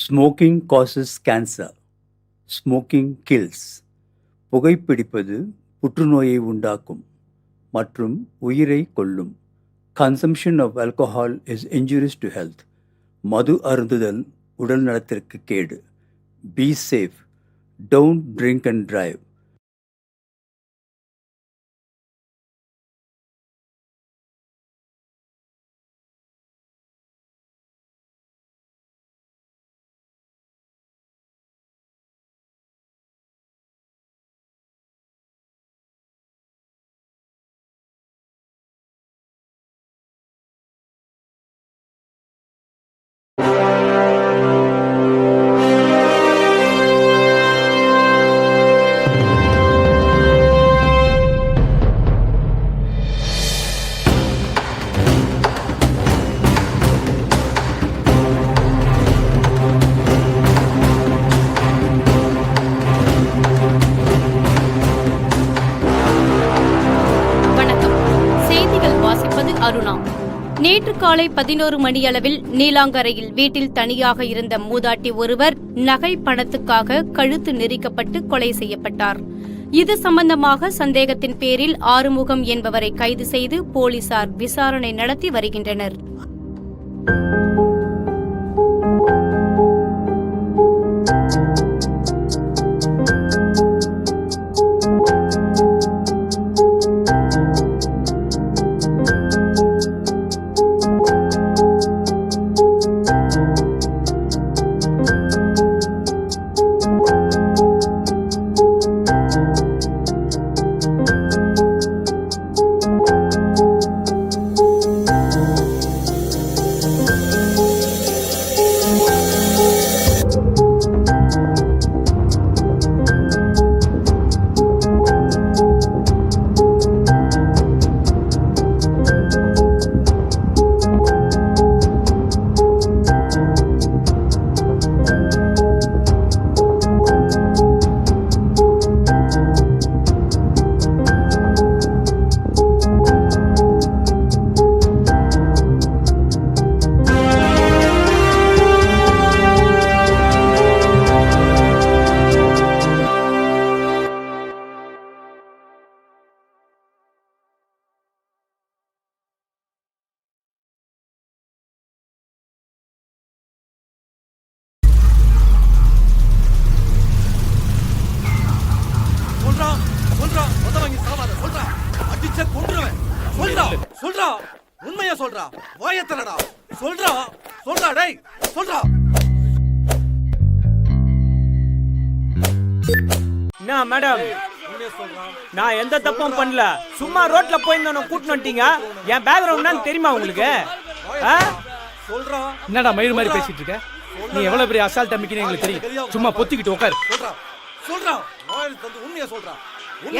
Smoking causes cancer. Smoking kills. புகைப்பிடிப்பது புற்றுநோயை உண்டாக்கும் மற்றும் உயிரை கொல்லும். Consumption of alcohol is injurious to health. மது அருந்துதல் உடல் நலத்திற்கு கேடு. Be safe. Don't drink and drive. Aruna. நேற்று காலை 11 மணியளவில் நீலாங்கரையில் வீட்டில் தனியாக இருந்த மூதாட்டி ஒருவர் நகை பணத்துக்காக கழுத்து நெரிக்கப்பட்டு கொலை செய்யப்பட்டார். இது சம்பந்தமாக சந்தேகத்தின் பேரில் ஆறுமுகம் என்பவரை கைது செய்து போலீசார் விசாரணை நடத்தி வருகின்றனர். உண்மையா சொல்றா, வாயத்தனடா, சொல்றா சொல்றா டேய் சொல்றா. என்ன மேடம், நான் எந்த தப்பும் பண்ணல, சும்மா ரோட்ல போயிருந்தோம் கூட்டிட்டு வந்துட்டீங்க. என் பேக்ரவுண்ட் தெரியுமா உங்களுக்கு? சொல்றா. என்னடா மயிறு மாதிரி பேசிட்டு இருக்க? நீ எவ்வளவு பெரிய அசால்ட் அமைக்கிறீங்க எங்களுக்கு தெரியும். சும்மா பொத்திக்கிட்டு உட்காரு. சொல்றா சொல்றா, உண்மையா சொல்றா.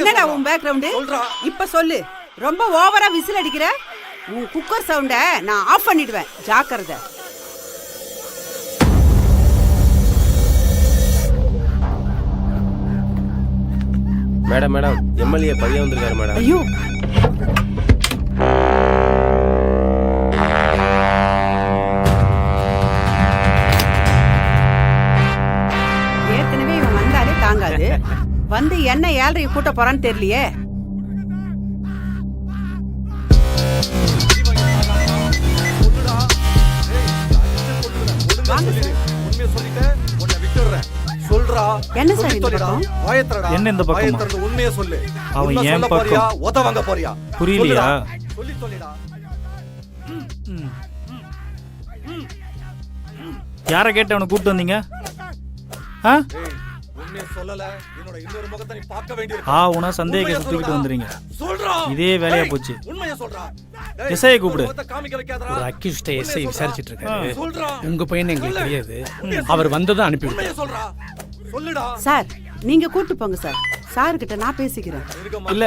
என்னடா உன் பேக்ரவுண்ட்? சொல்றா இப்ப சொல்லு. ரொம்ப ஓவரா விசில் அடிக்கிற. உன் குக்கர் சவுண்ட நான் ஆஃப் பண்ணிடுவேன், ஜாக்கிரதை. மேடம் மேடம், எம்எல்ஏ பையன் வந்திருக்காரு மேடம். ஐயோ, ஏற்கனவே இவன் வந்தாலே தாங்காது. வந்து என்ன 7:30 கூட்ட போறான்னு தெரியலையே. என்ன சார் இந்த பக்கம்? என்ன இந்த பக்கம்? உண்மையை சொல்லு. அவன் ஏன் பக்கம்? உத வாங்க போறியா? புரியலையா? சொல்லிடா. யாரை கேட்டு அவனை கூப்பிட்டு வந்தீங்க? உண்மையை சொல்லல, என்னோட இன்னொரு முகத்தை நீ பார்க்க வேண்டியிருக்கு. உன சந்தேகத்தை சுத்திட்டு வந்துறீங்க. சொல்றா. இதே வேலையா போச்சு. உண்மையை சொல்றா. எஸ்ஐ கூப்பிடு. ஒரு அக்யூஸ்ட எஸ்ஐ விசாரிச்சிட்டு இருக்காரு. சொல்றா. உங்க பையன் எங்களுக்கு தெரியாது. அவர் வந்ததும் அனுப்பி உண்மையை சொல்றா. சொல்லுடா. சார், நீங்க கூட்டு போங்க சார். சார் கிட்ட நான் பேசிக்கிறேன். இல்ல,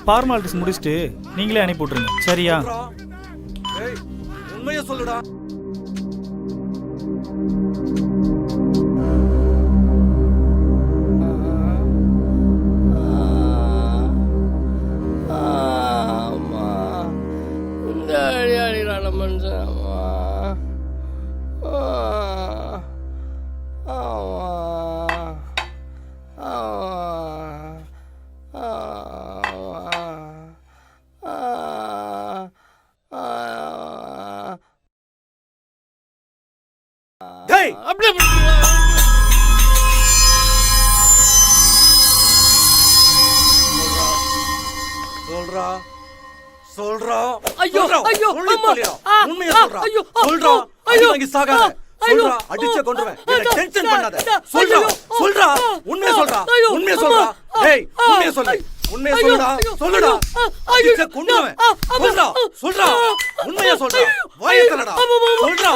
ஃபார்மாலிட்டிஸ் முடிச்சிட்டு நீங்களே அனுப்பி விட்டுருங்க. சரியா? உண்மையை சொல்லுடா. டேய் அப்படியே சொல்றா சொல்றா ஐயோ, சொல்றா. ஐயோ, சொல்லி அம்மா. தொலைடா. ஆ, உண்மையை ஆ, சொல்றா ஐயோ, சொல்றா ஐயோ, அடி வாங்கி சாகாத ஐயோ, சொல்றா அடிச்சே கொன்றுவேன் என்ன சார், டென்ஷன் சார், பண்ணாத சார், சொல்றா ஐயோ, சொல்றா ஆ, உண்மையை சொல்றா ஐயோ, உண்மையை சொல்றா அம்மா. டேய் ஆ, உண்மையை சொல்லு உண்மையை ஐயோ, சொல்லுடா ஐயோ, சொல்லுடா ஐயோ, அடிச்சே ஐயோ, கொன்றுவேன் ஆ, அம்மா. சொல்றா சொல்றா உண்மையை சொல்றா வாயை திறடா அம்மா. சொல்றா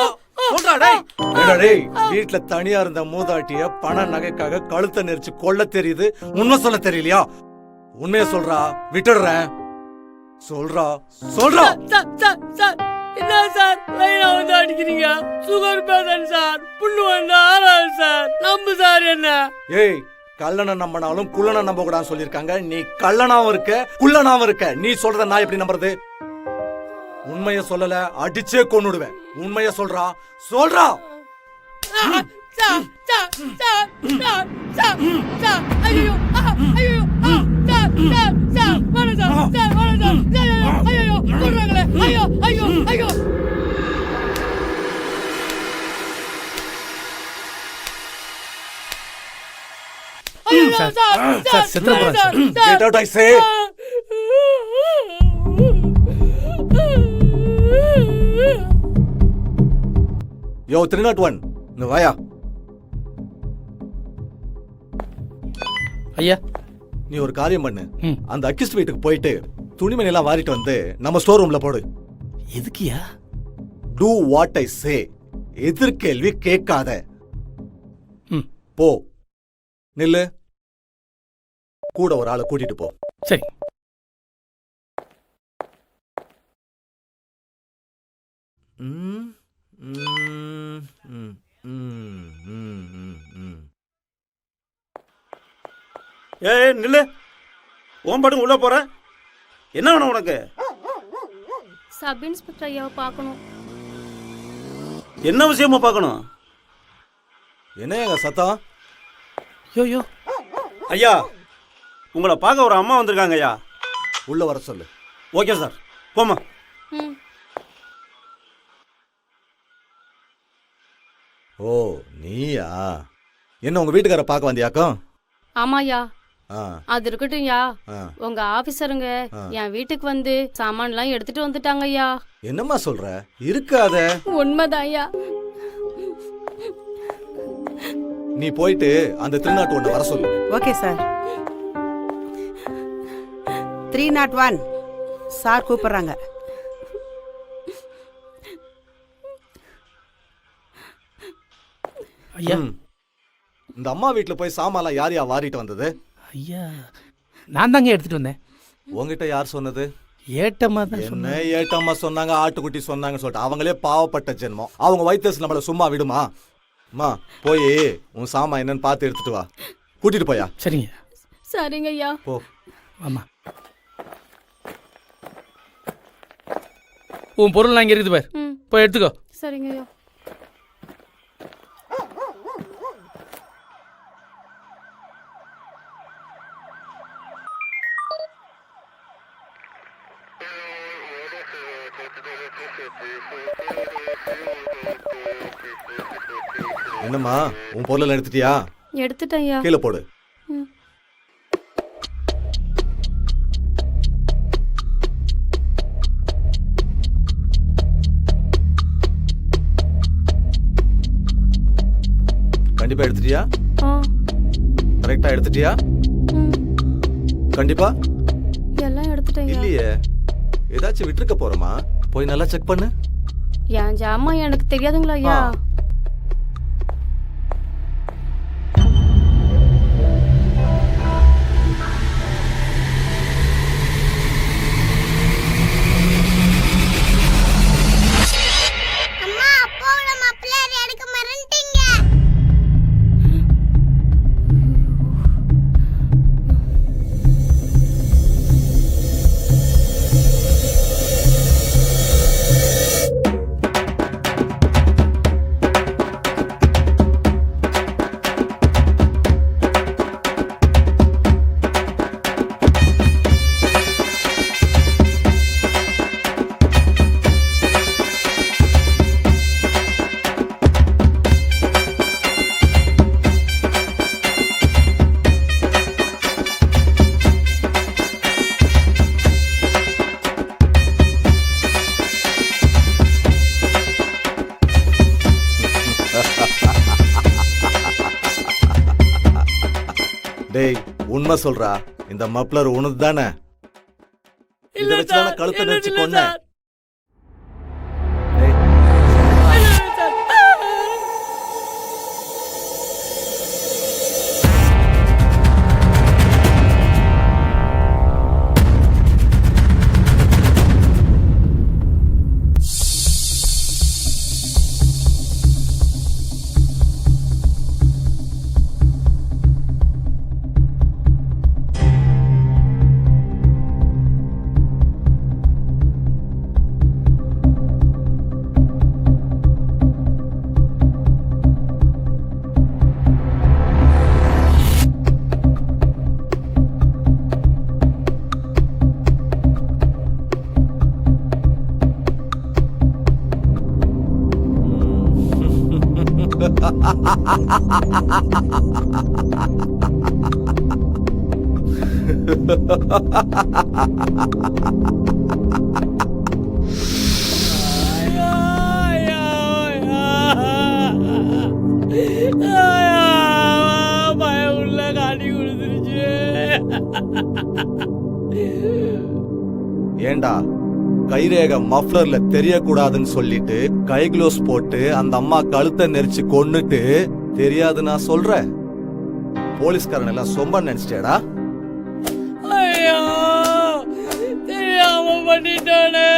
சொல்றா டேய் ஏடா டேய் வீட்ல தனியா இருந்த மூதாட்டிய பண நகைக்காக கழுத்தை நெரிச்சு கொல்ல தெரியுது உண்மை சொல்ல தெரியலையா உண்மையை சொல்றா விட்டுடுறேன் சொல்றா சொல்றா சார் என்ன சார் லைனா வந்து அடிக்கிறீங்க சுகர் பேஷண்ட் சார் புண்ணு வந்தா ஆறாது சார் நம்பு சார் என்ன ஏய் கள்ளனை நம்பினாலும் குள்ளனை நம்ப கூடாதுன்னு சொல்லிருக்காங்க நீ கள்ளனாவும் இருக்க குள்ளனாவும் இருக்க நீ சொல்றத நான் எப்படி நம்புறது உண்மைய சொல்லல அடிச்சே கொன்னுடுவேன் உண்மைய சொல்றா சொல்றா ஐயோ ஐயோ சார் வாடா சார் வாடா சார் ஐயோ சொல்றாங்களே ஐயோ ஐயோ ஐயோ சார் சார் செத்துற போறேன் sir Get out, I say. யோ 301 இந்த வாயா ஐயா நீ ஒரு காரியம் பண்ணு ம். அந்த அக்கிஸ்ட் வீட்டுக்கு போயிட்டு துணிமணி எல்லாம் வாரிட்டு வந்து நம்ம ஸ்டோர் ரூம்ல போடு எதுக்குயா டூ வாட் ஐ சே எதிர்கேள்வி கேட்காத ம். போ நில்லு கூட ஒரு ஆளை கூட்டிட்டு போ சரி ம், ம், ம், ம், ம், ம், ம். ஏய் நில்லு ஓம் பாட்டுக்கு உள்ள போற என்ன வேணும் உனக்கு சப் இன்ஸ்பெக்டர் ஐயாவை பார்க்கணும். என்ன விஷயமா பார்க்கணும் என்ன எங்க சத்தம் யோ ஐயா உங்களை பார்க்க ஒரு அம்மா வந்திருக்காங்க ஐயா உள்ள வர சொல்லு ஓகே சார் போமா ம் ஓ நீயா என்ன உங்க வீட்டுக்கார பார்க்க வந்தியாக்கம் ஆமாயா ஆ அது இருக்கட்டும்யா. ஆ. உங்க ஆபீசருங்க என் வீட்டுக்கு வந்து சாமான்லாம் எடுத்துட்டு வந்துட்டாங்க ஐயா. என்னம்மா சொல்ற இருக்காத உண்மைதான்யா. நீ போயிட்டு அந்த திருநாட்டு ஒண்ணு வர சொல்லு ஓகே சார் 301 சார் கூப்பிடுறாங்க. ஐயா ம். இந்த அம்மா வீட்டுல போய் சாமான்லாம் யார் யார் வாரிட்டு வந்தது ஐயா நான் தாங்க எடுத்துட்டு வந்தேன். உங்ககிட்ட யார் சொன்னது ஏட்டமா தான் என்ன சொன்னேன். ஏட்டம்மா சொன்னாங்க ஆட்டுக்குட்டி சொன்னாங்க சொல்லிட்டு அவங்களே பாவப்பட்ட ஜென்மம் அவங்க வயிற்று நம்மள சும்மா விடுமா அம்மா போய் உன் சாமான் என்னன்னு பார்த்து எடுத்துட்டு வா கூட்டிட்டு போயா சரிங்க சரிங்க ஐயா. போ ஆமா உன் பொருள் இங்கே இருக்குது பார் ம் போய் எடுத்துக்கோ. சரிங்க ஐயா. என்னம்மா உன் பொருள் எடுத்துட்டியா எடுத்துட்டேன் ஐயா. கீழே போடு ம் கண்டிப்பா எடுத்துட்டியா ஆ கரெக்டா எடுத்துட்டியா ம் கண்டிப்பா எல்லாம் எடுத்துட்டேன் ஐயா. இல்லையே ஏதாச்சும் விட்டுருக்க போறோமா போய் நல்லா செக் பண்ணு என் ஜாமான் எனக்கு தெரியாதுங்களா ஐயா. ஆ. டேய் உண்மை சொல்றா, இந்த மப்ளர் உனது தானே? இதை இல்ல வச்சுதானே சார், கழுத்தை என்னது நெரிச்சு இல்ல கொன்ன? சார். டேய், இல்ல சார். ஐயா, ஐயா, ஐயா. ஐயா, பயம் உள்ள காட்டி கொடுத்துருச்சு. ஏண்டா கைரேக மஃப்ளர்ல தெரியக்கூடாதுன்னு சொல்லிட்டு கை க்ளோஸ் போட்டு அந்த அம்மா கழுத்தை நெரிச்சு கொன்னுட்டு தெரியாது நான் சொல்றேன். போலீஸ்காரன் எல்லாம் சொம்ப நினைச்சிட்டேடா. ஐயா, தெரியாம பண்ணிட்டானே.